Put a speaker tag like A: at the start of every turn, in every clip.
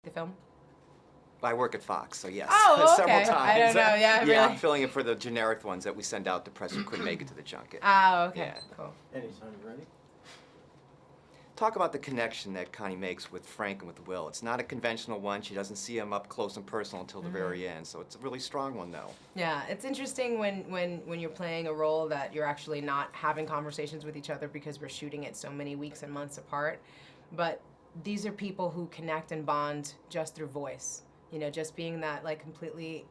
A: the film?
B: I work at Fox, so yes,
A: Oh,
B: several
A: okay.
B: times.
A: I don't know. Yeah,
B: yeah,
A: really.
B: I'm filling in for the generic ones that we send out to press who couldn't make it to the junket.
A: Oh, okay.
B: Yeah.
A: Cool.
C: Anytime you're ready.
B: Talk about the connection that Connie makes with Frank and with Will. It's not a conventional one. She doesn't see him up close and personal until the very end, so it's a really strong one, though.
A: Yeah, it's interesting when you're playing a role that you're actually not having conversations with each other because we're shooting it so many weeks and months apart. But these are people who connect and bond just through voice. You know, just being that like completely,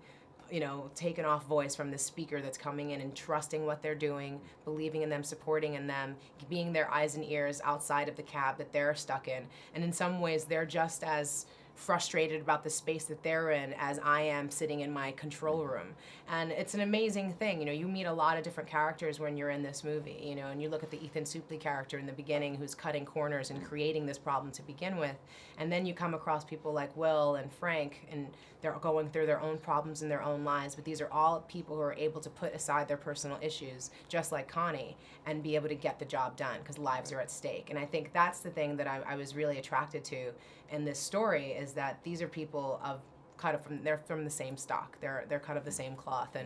A: you know, taken off voice from the speaker that's coming in and trusting what they're doing, believing in them, supporting in them, being their eyes and ears outside of the cab that they're stuck in. And in some ways, they're just as frustrated about the space that they're in as I am sitting in my control room. And it's an amazing thing. You know, you meet a lot of different characters when you're in this movie, you know, and you look at the Ethan Suplee character in the beginning who's cutting corners and creating this problem to begin with. And then you come across people like Will and Frank, and they're going through their own problems in their own lives, but these are all people who are able to put aside their personal issues, just like Connie, and be able to get the job done because lives are at stake. And I think that's the thing that I was really attracted to in this story, is that these are people of kind of they're from the same stock. They're kind of the same cloth,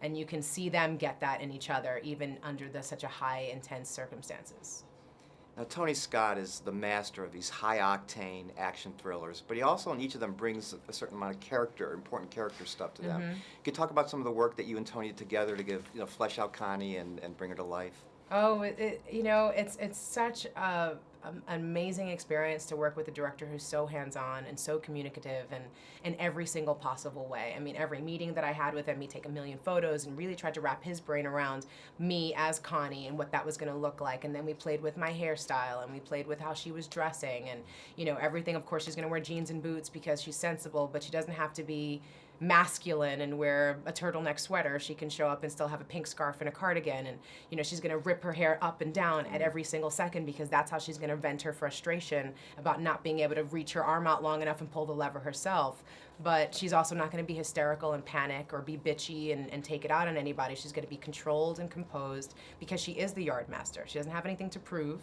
A: and you can see them get that in each other even under such a high intense circumstances.
B: Now, Tony Scott is the master of these high-octane action thrillers, but he also, in each of them, brings a certain amount of character, important character stuff to them. You could talk about some of the work that you and Tony did together to give, you know, flesh out Connie and bring her to life.
A: Oh, you know, it's such an amazing experience to work with a director who's so hands-on and so communicative and in every single possible way. I mean, every meeting that I had with him, he'd take a million photos and really tried to wrap his brain around me as Connie and what that was going to look like. And then we played with my hairstyle, and we played with how she was dressing, and, you know, everything. Of course, she's going to wear jeans and boots because she's sensible, but she doesn't have to be masculine and wear a turtleneck sweater. She can show up and still have a pink scarf and a cardigan, and, you know, she's going to rip her hair up and down at every single second because that's how she's going to vent her frustration about not being able to reach her arm out long enough and pull the lever herself. But she's also not going to be hysterical and panic or be bitchy and take it out on anybody. She's going to be controlled and composed because she is the yard master. She doesn't have anything to prove.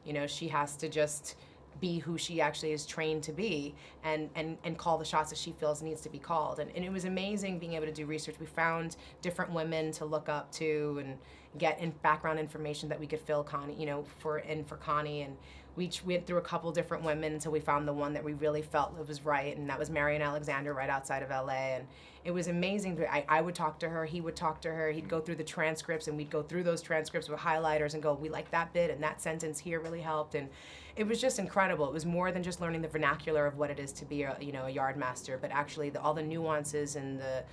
A: You know, she has to just be who she actually is trained to be, and call the shots that she feels needs to be called. And it was amazing being able to do research. We found different women to look up to and get in background information that we could fill Connie, you know, for Connie. And we went through a couple different women until we found the one that we really felt was right, and that was Marian Alexander right outside of LA. And it was amazing. I would talk to her, he would talk to her, he'd go through the transcripts, and we'd go through those transcripts with highlighters and go, we like that bit, and that sentence here really helped. And it was just incredible. It was more than just learning the vernacular of what it is to be a, you know, a yard master, but actually all the nuances and the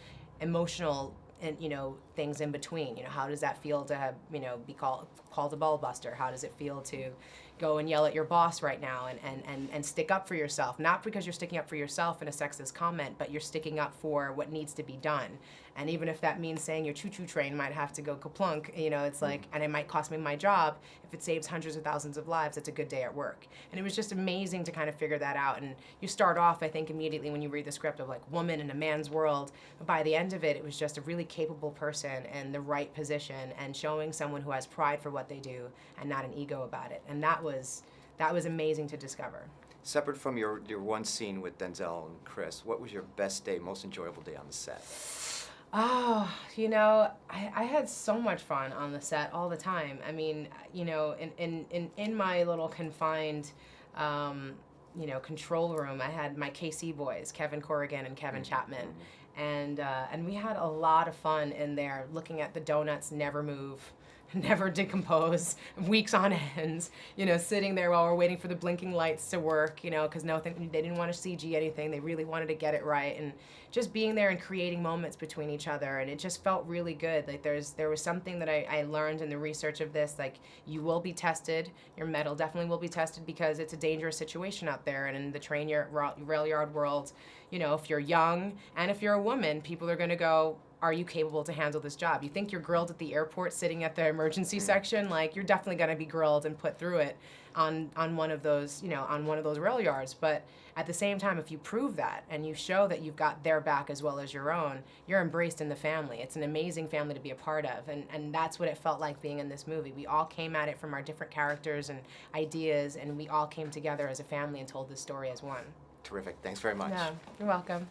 A: emotional and, you know, things in between. You know, how does that feel to have, you know, be called a ball buster? How does it feel to go and yell at your boss right now and stick up for yourself? Not because you're sticking up for yourself in a sexist comment, but you're sticking up for what needs to be done. And even if that means saying your choo-choo train might have to go kaplunk, you know, it's like, and it might cost me my job, if it saves hundreds of thousands of lives, it's a good day at work. And it was just amazing to kind of figure that out. And you start off, I think, immediately when you read the script of like woman in a man's world, but by the end of it, it was just a really capable person in the right position and showing someone who has pride for what they do and not an ego about it. And that was amazing to discover.
B: Separate from your one scene with Denzel and Chris, what was your best day, most enjoyable day on the set?
A: Oh, you know, I had so much fun on the set all the time. I mean, you know, in my little confined, you know, control room, I had my KC boys, Kevin Corrigan and Kevin Chapman, and we had a lot of fun in there, looking at the donuts never move, never decompose, weeks on ends, you know, sitting there while we're waiting for the blinking lights to work, you know, because they didn't want to CG anything. They really wanted to get it right. And just being there and creating moments between each other. And it just felt really good. Like there was something that I learned in the research of this, like you will be tested. Your metal definitely will be tested because it's a dangerous situation out there. And in the rail yard world, you know, if you're young and if you're a woman, people are going to go, are you capable to handle this job? You think you're grilled at the airport sitting at the emergency section, like you're definitely gonna be grilled and put through it on one of those, you know, on one of those rail yards. But at the same time, if you prove that and you show that you've got their back as well as your own, you're embraced in the family. It's an amazing family to be a part of, and that's what it felt like being in this movie. We all came at it from our different characters and ideas, and we all came together as a family and told this story as one.
B: Terrific. Thanks very much.
A: Yeah, you're welcome.